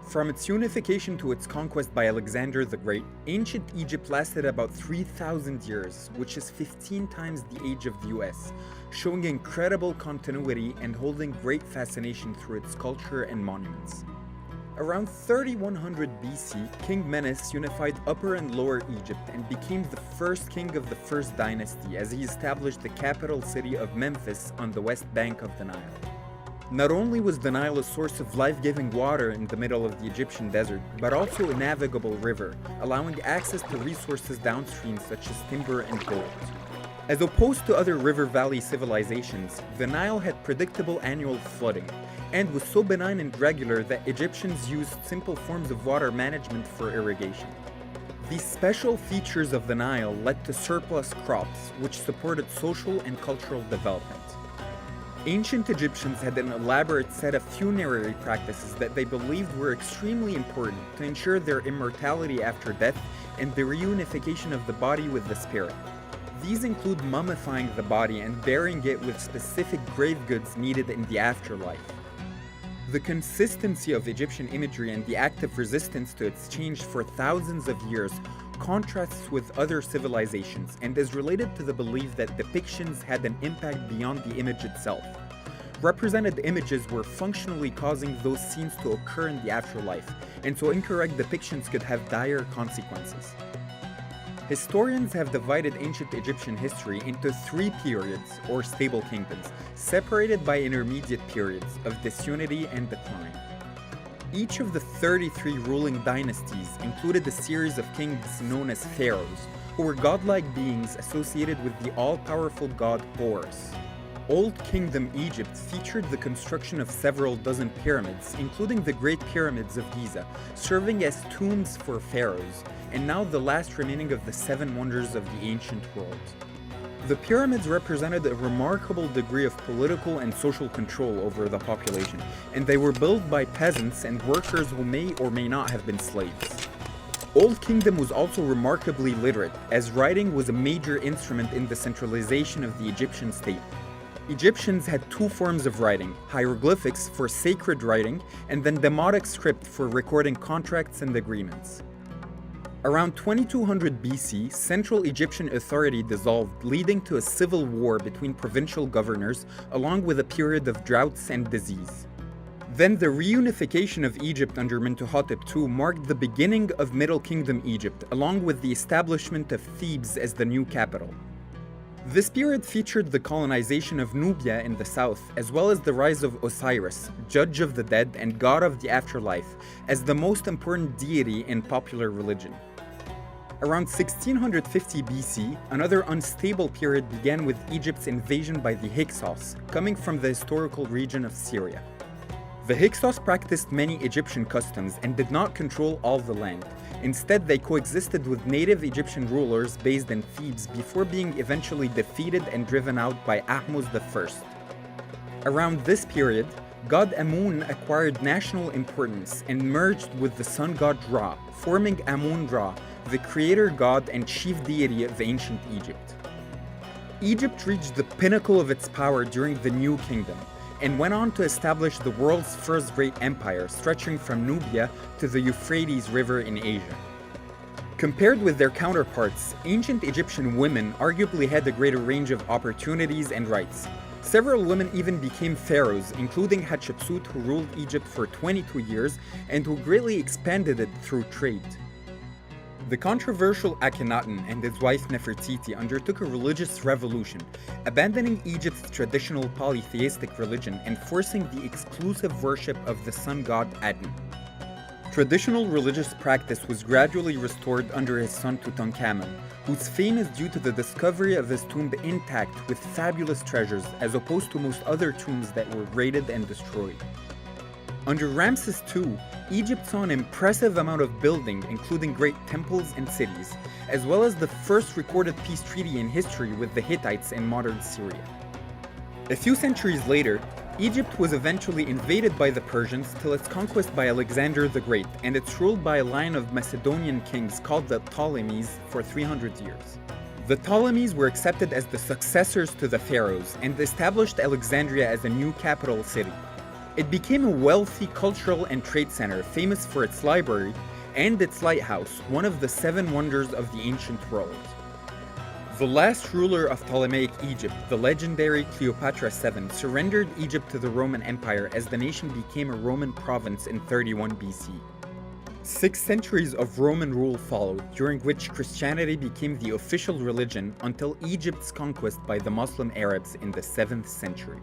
From its unification to its conquest by Alexander the Great, ancient Egypt lasted about 3,000 years, which is 15 times the age of the US, showing incredible continuity and holding great fascination through its culture and monuments. Around 3100 BC, King Menes unified Upper and Lower Egypt and became the first king of the First Dynasty as he established the capital city of Memphis on the west bank of the Nile. Not only was the Nile a source of life-giving water in the middle of the Egyptian desert, but also a navigable river, allowing access to resources downstream such as timber and gold. As opposed to other river valley civilizations, the Nile had predictable annual flooding, and was so benign and regular that Egyptians used simple forms of water management for irrigation. These special features of the Nile led to surplus crops, which supported social and cultural development. Ancient Egyptians had an elaborate set of funerary practices that they believed were extremely important to ensure their immortality after death and the reunification of the body with the spirit. These include mummifying the body and burying it with specific grave goods needed in the afterlife. The consistency of Egyptian imagery and the active resistance to its change for thousands of years contrasts with other civilizations and is related to the belief that depictions had an impact beyond the image itself. Represented images were functionally causing those scenes to occur in the afterlife, and so incorrect depictions could have dire consequences. Historians have divided ancient Egyptian history into three periods, or stable kingdoms, separated by intermediate periods of disunity and decline. Each of the 33 ruling dynasties included a series of kings known as pharaohs, who were godlike beings associated with the all-powerful god Horus. Old Kingdom Egypt featured the construction of several dozen pyramids, including the Great Pyramids of Giza, serving as tombs for pharaohs, and now the last remaining of the seven wonders of the ancient world. The pyramids represented a remarkable degree of political and social control over the population, and they were built by peasants and workers who may or may not have been slaves. Old Kingdom was also remarkably literate, as writing was a major instrument in the centralization of the Egyptian state. Egyptians had two forms of writing, hieroglyphics for sacred writing, and then Demotic script for recording contracts and agreements. Around 2200 BC, Central Egyptian authority dissolved, leading to a civil war between provincial governors, along with a period of droughts and disease. Then the reunification of Egypt under Mentuhotep II marked the beginning of Middle Kingdom Egypt, along with the establishment of Thebes as the new capital. This period featured the colonization of Nubia in the south, as well as the rise of Osiris, judge of the dead and god of the afterlife, as the most important deity in popular religion. Around 1650 BC, another unstable period began with Egypt's invasion by the Hyksos, coming from the historical region of Syria. The Hyksos practiced many Egyptian customs and did not control all the land. Instead, they coexisted with native Egyptian rulers based in Thebes before being eventually defeated and driven out by Ahmose I. Around this period, god Amun acquired national importance and merged with the sun god Ra, forming Amun-Ra, the creator god and chief deity of ancient Egypt. Egypt reached the pinnacle of its power during the New Kingdom, and went on to establish the world's first great empire, stretching from Nubia to the Euphrates River in Asia. Compared with their counterparts, ancient Egyptian women arguably had a greater range of opportunities and rights. Several women even became pharaohs, including Hatshepsut, who ruled Egypt for 22 years and who greatly expanded it through trade. The controversial Akhenaten and his wife Nefertiti undertook a religious revolution, abandoning Egypt's traditional polytheistic religion and forcing the exclusive worship of the sun god Aten. Traditional religious practice was gradually restored under his son Tutankhamun, whose fame is due to the discovery of his tomb intact with fabulous treasures, as opposed to most other tombs that were raided and destroyed. Under Ramses II, Egypt saw an impressive amount of building, including great temples and cities, as well as the first recorded peace treaty in history with the Hittites in modern Syria. A few centuries later, Egypt was eventually invaded by the Persians till its conquest by Alexander the Great, and it's ruled by a line of Macedonian kings called the Ptolemies for 300 years. The Ptolemies were accepted as the successors to the pharaohs and established Alexandria as a new capital city. It became a wealthy cultural and trade center famous for its library and its lighthouse, one of the seven wonders of the ancient world. The last ruler of Ptolemaic Egypt, the legendary Cleopatra VII, surrendered Egypt to the Roman Empire as the nation became a Roman province in 31 BC. 6 centuries of Roman rule followed, during which Christianity became the official religion until Egypt's conquest by the Muslim Arabs in the 7th century.